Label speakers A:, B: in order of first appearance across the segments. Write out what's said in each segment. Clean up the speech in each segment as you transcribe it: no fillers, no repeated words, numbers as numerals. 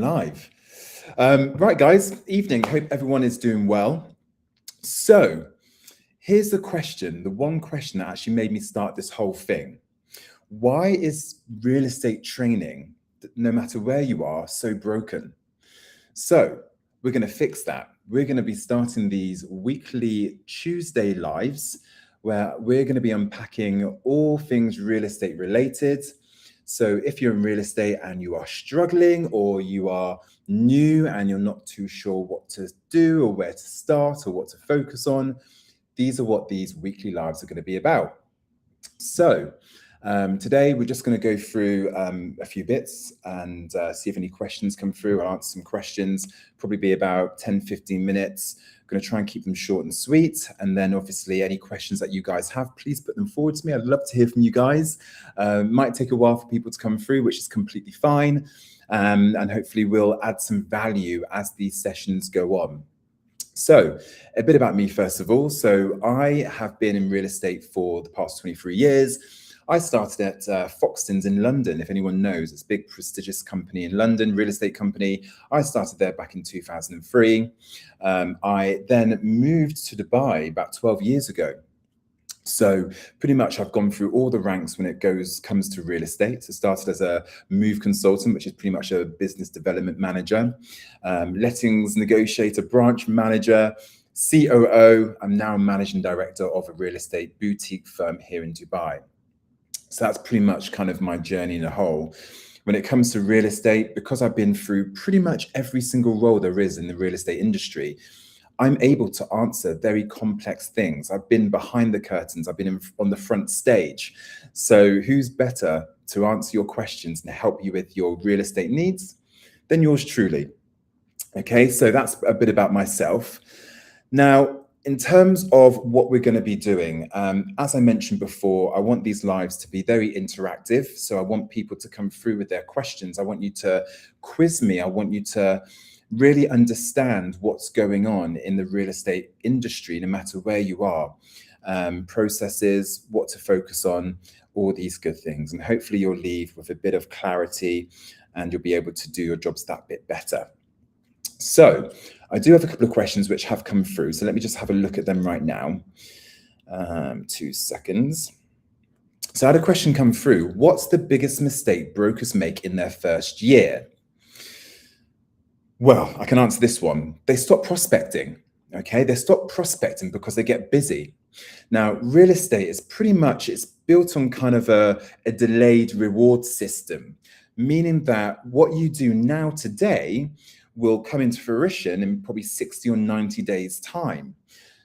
A: live. Right, guys, evening. Hope everyone is doing well. So here's the question, the one question that actually made me start this whole thing. Why is real estate training, no matter where you are, so broken? So we're going to fix that. We're going to be starting these weekly Tuesday lives where we're going to be unpacking all things real estate related. So if you're in real estate and you are struggling, or you are new and you're not too sure what to do or where to start or what to focus on, these are what these weekly lives are going to be about. So today we're just going to go through a few bits and see if any questions come through. I'll answer some questions, probably be about 10-15 minutes. I'm going to try and keep them short and sweet. And then obviously any questions that you guys have, please put them forward to me. I'd love to hear from you guys. Might take a while for people to come through, which is completely fine. And hopefully we'll add some value as these sessions go on. So a bit about me, first of all. So I have been in real estate for the past 23 years. I started at Foxtons in London, if anyone knows. It's a big, prestigious company in London, real estate company. I started there back in 2003. I then moved to Dubai about 12 years ago. So pretty much I've gone through all the ranks when it comes to real estate. So started as a move consultant, which is pretty much a business development manager, lettings negotiator, branch manager, COO. I'm now managing director of a real estate boutique firm here in Dubai. So that's pretty much kind of my journey in a whole. When it comes to real estate, because I've been through pretty much every single role there is in the real estate industry, I'm able to answer very complex things. I've been behind the curtains. I've been on the front stage. So who's better to answer your questions and help you with your real estate needs than yours truly? Okay, so that's a bit about myself. Now, in terms of what we're going to be doing, as I mentioned before, I want these lives to be very interactive. So I want people to come through with their questions. I want you to quiz me. I want you to really understand what's going on in the real estate industry, no matter where you are, processes, what to focus on, all these good things. And hopefully you'll leave with a bit of clarity and you'll be able to do your jobs that bit better. So I do have a couple of questions which have come through. So let me just have a look at them right now. 2 seconds. So I had a question come through. What's the biggest mistake brokers make in their first year? Well, I can answer this one. They stop prospecting, okay? They stop prospecting because they get busy. Now, real estate is pretty much, it's built on kind of a delayed reward system, meaning that what you do now today will come into fruition in probably 60 or 90 days time.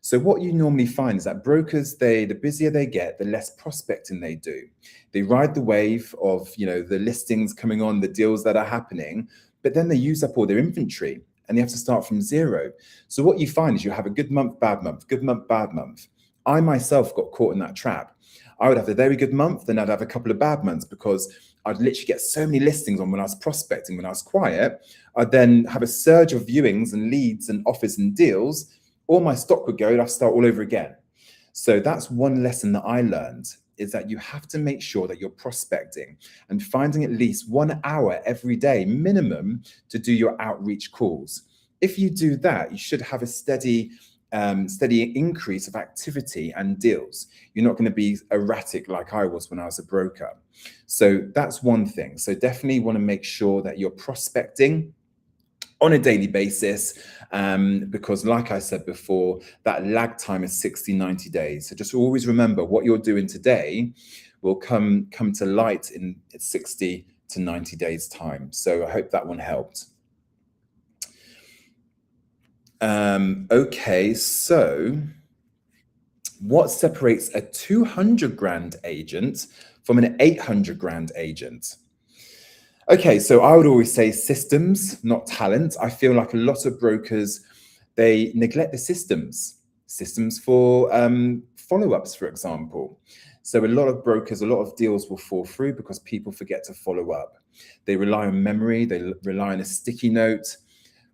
A: So what you normally find is that brokers, the busier they get, the less prospecting they do. They ride the wave of, the listings coming on, the deals that are happening, but then they use up all their inventory and they have to start from zero. So what you find is you have a good month, bad month, good month, bad month. I myself got caught in that trap. I would have a very good month, then I'd have a couple of bad months because I'd literally get so many listings on when I was prospecting. When I was quiet, I'd then have a surge of viewings and leads and offers and deals. All my stock would go and I'd start all over again. So that's one lesson that I learned, is that you have to make sure that you're prospecting and finding at least 1 hour every day minimum to do your outreach calls. If you do that, you should have a steady increase of activity and deals. You're not going to be erratic like I was when I was a broker. So that's one thing. So definitely want to make sure that you're prospecting on a daily basis, because like I said before, that lag time is 60, 90 days. So just always remember what you're doing today will come to light in 60 to 90 days time. So I hope that one helped. Okay, so what separates a 200 grand agent from an 800 grand agent? Okay, so I would always say systems, not talent. I feel like a lot of brokers, they neglect the systems for follow-ups, for example. So a lot of brokers, a lot of deals will fall through because people forget to follow up. They rely on memory, they rely on a sticky note,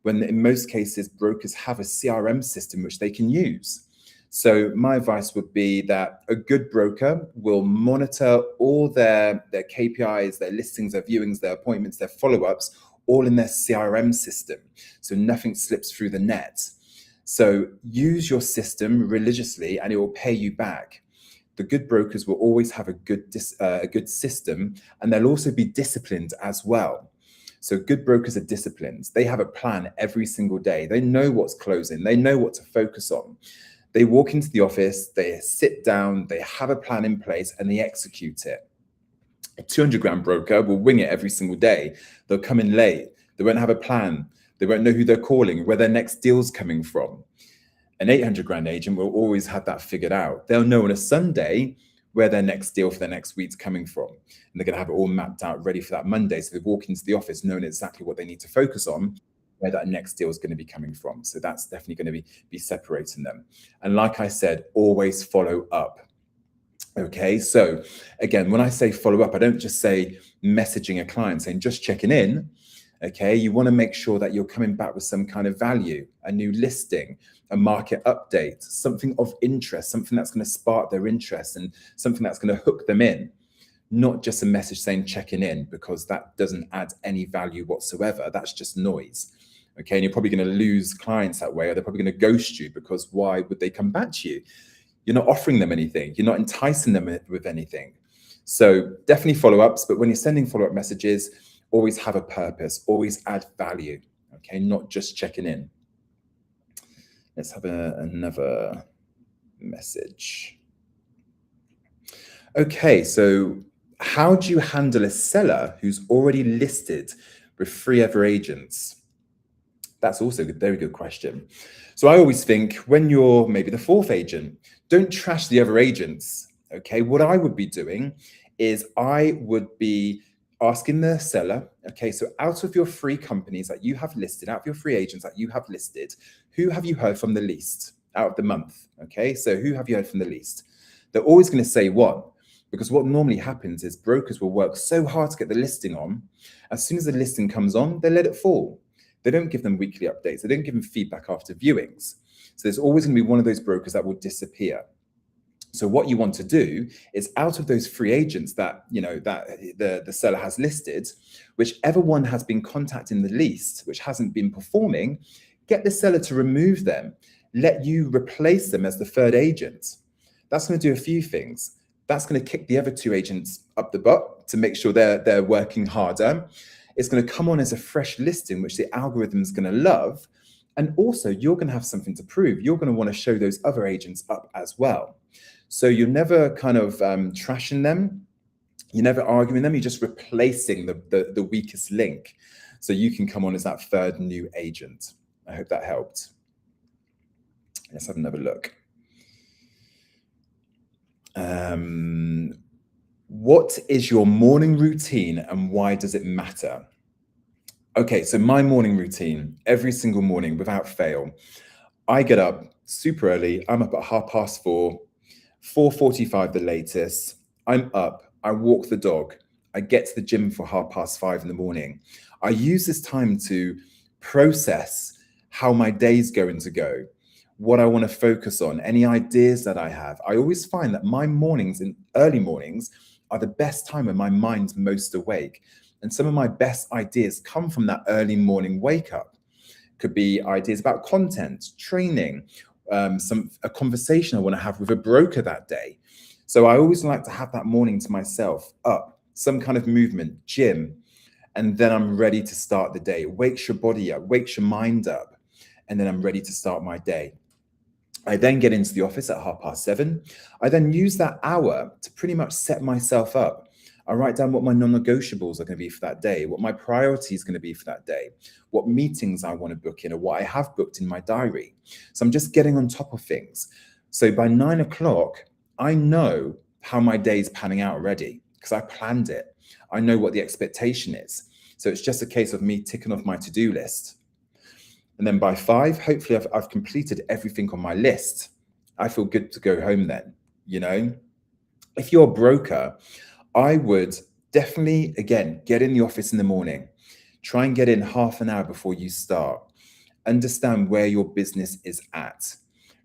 A: when in most cases, brokers have a CRM system which they can use. So my advice would be that a good broker will monitor all their KPIs, their listings, their viewings, their appointments, their follow-ups, all in their CRM system, so nothing slips through the net. So use your system religiously and it will pay you back. The good brokers will always have a good system, and they'll also be disciplined as well. So good brokers are disciplined. They have a plan every single day. They know what's closing. They know what to focus on. They walk into the office, they sit down, they have a plan in place, and they execute it. A 200 grand broker will wing it every single day. They'll come in late. They won't have a plan. They won't know who they're calling, where their next deal's coming from. An 800 grand agent will always have that figured out. They'll know on a Sunday where their next deal for their next week's coming from. And they're going to have it all mapped out, ready for that Monday. So they walk into the office knowing exactly what they need to focus on, where that next deal is going to be coming from. So that's definitely going to be separating them. And like I said, always follow up. Okay, so again, when I say follow up, I don't just say messaging a client saying just checking in. Okay, you want to make sure that you're coming back with some kind of value, a new listing, a market update, something of interest, something that's going to spark their interest and something that's going to hook them in, not just a message saying checking in, because that doesn't add any value whatsoever. That's just noise. Okay, and you're probably going to lose clients that way, or they're probably going to ghost you, because why would they come back to you? You're not offering them anything. You're not enticing them with anything. So definitely follow-ups, but when you're sending follow-up messages, always have a purpose, always add value, okay? Not just checking in. Let's have another message. Okay, so how do you handle a seller who's already listed with 3 other agents? That's also a very good question. So I always think when you're maybe the 4th agent, don't trash the other agents, okay? What I would be doing is I would be asking the seller, okay, so out of your 3 companies that you have listed, out of your 3 agents that you have listed, who have you heard from the least out of the month, okay? So who have you heard from the least? They're always going to say 1, because what normally happens is brokers will work so hard to get the listing on. As soon as the listing comes on, they let it fall. They don't give them weekly updates. They don't give them feedback after viewings. So there's always going to be one of those brokers that will disappear. So what you want to do is, out of those 3 agents that, you know, that the seller has listed, whichever one has been contacting the least, which hasn't been performing, get the seller to remove them. Let you replace them as the 3rd agent. That's going to do a few things. That's going to kick the other 2 agents up the butt to make sure they're working harder. It's going to come on as a fresh listing, which the algorithm is going to love. And also, you're going to have something to prove. You're going to want to show those other agents up as well. So you're never kind of trashing them. You're never arguing them. You're just replacing the weakest link. So you can come on as that 3rd new agent. I hope that helped. Let's have another look. What is your morning routine and why does it matter? Okay, so my morning routine, every single morning without fail, I get up super early. I'm up at 4:30, 4:45 the latest. I'm up, I walk the dog. I get to the gym for 5:30 in the morning. I use this time to process how my day's going to go, what I want to focus on, any ideas that I have. I always find that my mornings and early mornings are the best time when my mind's most awake. And some of my best ideas come from that early morning wake up. Could be ideas about content, training, a conversation I want to have with a broker that day. So I always like to have that morning to myself, up, some kind of movement, gym, and then I'm ready to start the day. It wakes your body up, wakes your mind up, and then I'm ready to start my day. I then get into the office at 7:30. I then use that hour to pretty much set myself up. I write down what my non-negotiables are going to be for that day, what my priority is going to be for that day, what meetings I want to book in or what I have booked in my diary. So I'm just getting on top of things. So by 9 o'clock, I know how my day is panning out already because I planned it. I know what the expectation is. So it's just a case of me ticking off my to-do list. And then by 5, hopefully I've completed everything on my list. I feel good to go home then, you know. If you're a broker, I would definitely, again, get in the office in the morning. Try and get in half an hour before you start. Understand where your business is at.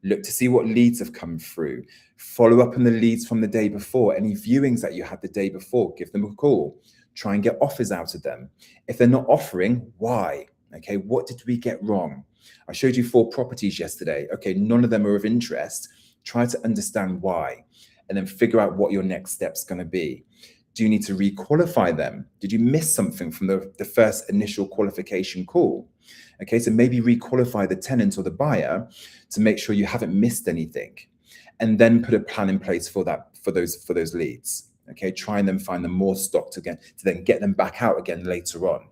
A: Look to see what leads have come through. Follow up on the leads from the day before. Any viewings that you had the day before, give them a call. Try and get offers out of them. If they're not offering, why? Okay, what did we get wrong? I showed you 4 properties yesterday. Okay, none of them are of interest. Try to understand why, and then figure out what your next step's going to be. Do you need to re-qualify them? Did you miss something from the first initial qualification call? Okay, so maybe re-qualify the tenant or the buyer to make sure you haven't missed anything, and then put a plan in place for those leads. Okay, try and then find them more stocked again to then get them back out again later on.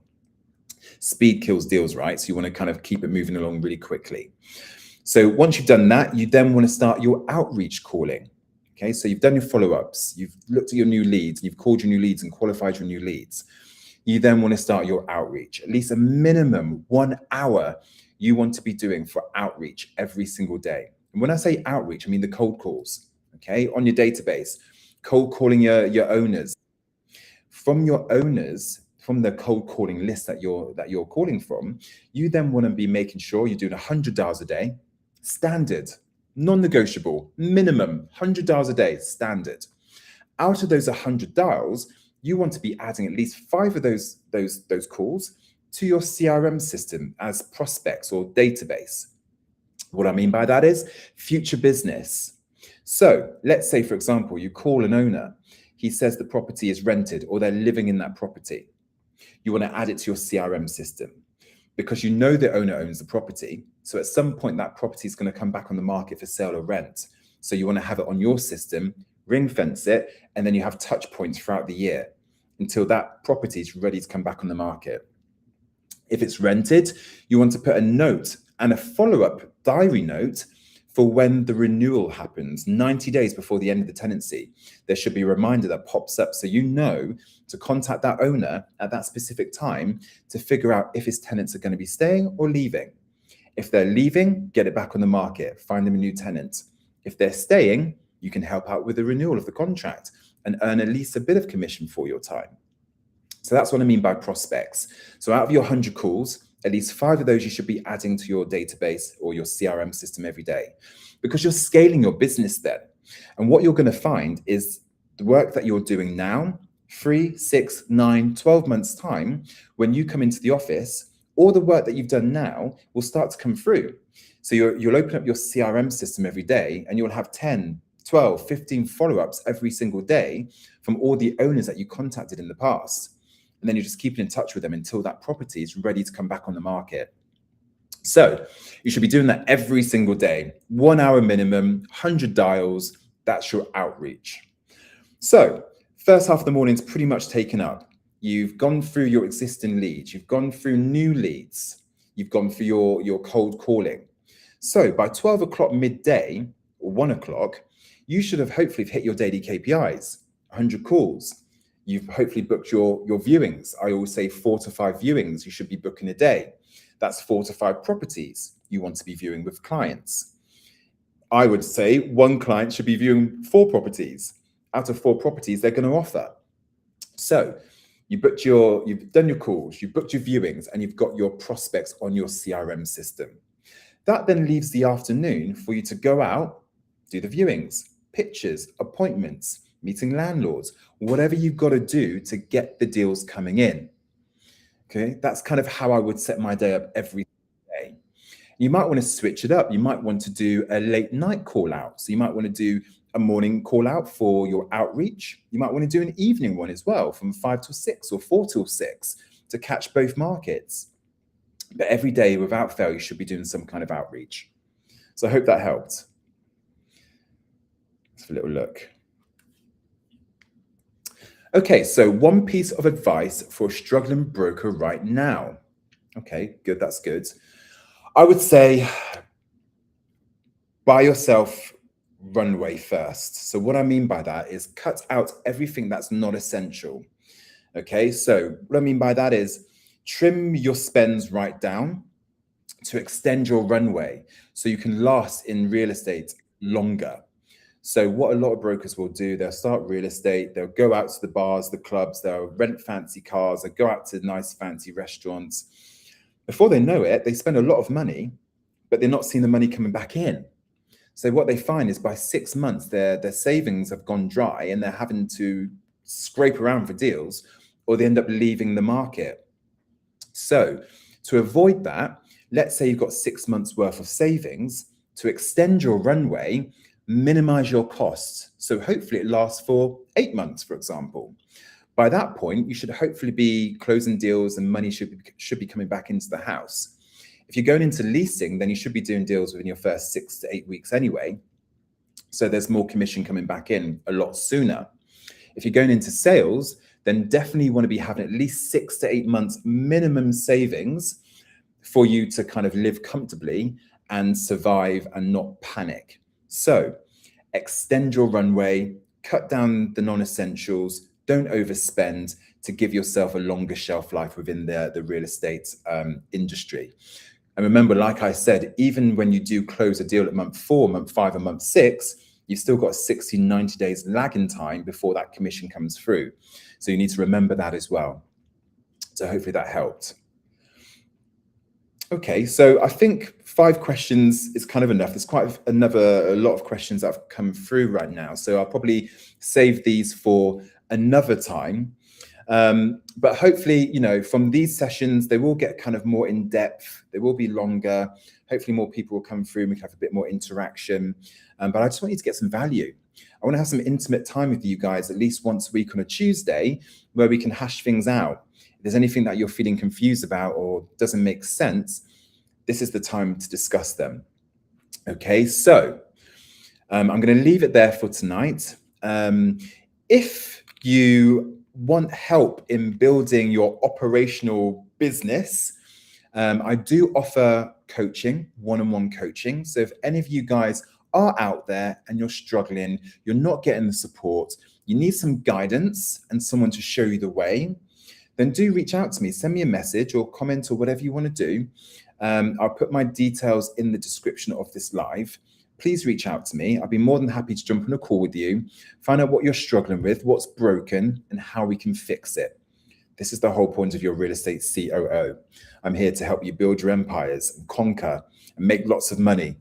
A: Speed kills deals, right? So you want to kind of keep it moving along really quickly. So once you've done that, you then want to start your outreach calling. Okay, so you've done your follow-ups, you've looked at your new leads, and you've called your new leads and qualified your new leads. You then want to start your outreach. At least a minimum 1 hour you want to be doing for outreach every single day. And when I say outreach, I mean the cold calls, okay, on your database, cold calling your owners. From your owners, from the cold calling list that you're calling from, you then want to be making sure you're doing 100 dials a day, standard, non-negotiable, minimum 100 dials a day, standard. Out of those 100 dials, you want to be adding at least 5 of those calls to your CRM system as prospects or database. What I mean by that is future business. So let's say, for example, you call an owner. He says the property is rented or they're living in that property. You want to add it to your CRM system because you know the owner owns the property. So at some point that property is going to come back on the market for sale or rent. So you want to have it on your system, ring fence it, and then you have touch points throughout the year until that property is ready to come back on the market. If it's rented, you want to put a note and a follow-up diary note for when the renewal happens, 90 days before the end of the tenancy. There should be a reminder that pops up so you know to contact that owner at that specific time to figure out if his tenants are going to be staying or leaving. If they're leaving, get it back on the market, find them a new tenant. If they're staying, you can help out with the renewal of the contract and earn at least a bit of commission for your time. So that's what I mean by prospects. So out of your 100 calls, at least 5 of those you should be adding to your database or your CRM system every day, because you're scaling your business then. And what you're going to find is the work that you're doing now, 3, 6, 9, 12 months time, when you come into the office, all the work that you've done now will start to come through. So you'll open up your CRM system every day and you'll have 10, 12, 15 follow-ups every single day from all the owners that you contacted in the past. And then you're just keeping in touch with them until that property is ready to come back on the market. So you should be doing that every single day, 1 hour minimum, 100 dials, that's your outreach. So first half of the morning is pretty much taken up. You've gone through your existing leads, you've gone through new leads, you've gone through your cold calling. So by 12 o'clock midday or 1 o'clock, you should have hopefully hit your daily KPIs, 100 calls. You've hopefully booked your viewings. I always say 4 to 5 viewings you should be booking a day. That's 4 to 5 properties you want to be viewing with clients. I would say 1 client should be viewing 4 properties. Out of 4 properties, they're going to offer. So you've done your calls, you've booked your viewings, and you've got your prospects on your CRM system. That then leaves the afternoon for you to go out, do the viewings, pictures, appointments, meeting landlords, whatever you've got to do to get the deals coming in. Okay, that's kind of how I would set my day up every day. You might want to switch it up. You might want to do a late night call out. So you might want to do a morning call out for your outreach. You might want to do an evening one as well from 5 till 6 or 4 till 6 to catch both markets. But every day without fail, you should be doing some kind of outreach. So I hope that helped. Let's have a little look. Okay, so one piece of advice for a struggling broker right now. Okay, good, that's good. I would say buy yourself runway first. So what I mean by that is cut out everything that's not essential. Okay, so what I mean by that is trim your spends right down to extend your runway so you can last in real estate longer. So what a lot of brokers will do, they'll start real estate, they'll go out to the bars, the clubs, they'll rent fancy cars, they'll go out to nice fancy restaurants. Before they know it, they spend a lot of money, but they're not seeing the money coming back in. So what they find is by 6 months, their savings have gone dry and they're having to scrape around for deals or they end up leaving the market. So to avoid that, let's say you've got 6 months worth of savings. To extend your runway, minimize your costs. So hopefully it lasts for 8 months, for example. By that point, you should hopefully be closing deals and money should be coming back into the house. If you're going into leasing, then you should be doing deals within your first 6 to 8 weeks anyway. So there's more commission coming back in a lot sooner. If you're going into sales, then definitely you want to be having at least 6 to 8 months minimum savings for you to kind of live comfortably and survive and not panic. So extend your runway, cut down the non-essentials, don't overspend to give yourself a longer shelf life within the real estate industry. And remember, like I said, even when you do close a deal at month 4, month 5, and month 6, you've still got 60, 90 days lag in time before that commission comes through. So you need to remember that as well. So hopefully that helped. Okay, so I think 5 questions is kind of enough. There's quite a lot of questions that have come through right now. So I'll probably save these for another time. But hopefully, you know, from these sessions, they will get kind of more in depth. They will be longer. Hopefully more people will come through and we can have a bit more interaction. But I just want you to get some value. I want to have some intimate time with you guys at least once a week on a Tuesday where we can hash things out. If there's anything that you're feeling confused about or doesn't make sense, this is the time to discuss them. Okay, so I'm going to leave it there for tonight. If you want help in building your operational business, I do offer coaching, one-on-one coaching. So if any of you guys are out there and you're struggling, you're not getting the support, you need some guidance and someone to show you the way, then do reach out to me. Send me a message or comment or whatever you want to do. I'll put my details in the description of this live. Please reach out to me. I'll be more than happy to jump on a call with you, find out what you're struggling with, what's broken, and how we can fix it. This is the whole point of Your Real Estate COO. I'm here to help you build your empires and conquer and make lots of money.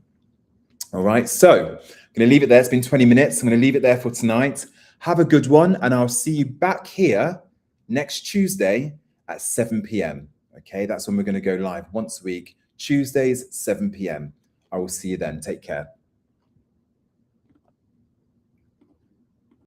A: All right, so I'm going to leave it there. It's been 20 minutes. I'm going to leave it there for tonight. Have a good one, and I'll see you back here next Tuesday at 7 p.m. Okay, that's when we're going to go live once a week, Tuesdays, 7 p.m. I will see you then. Take care.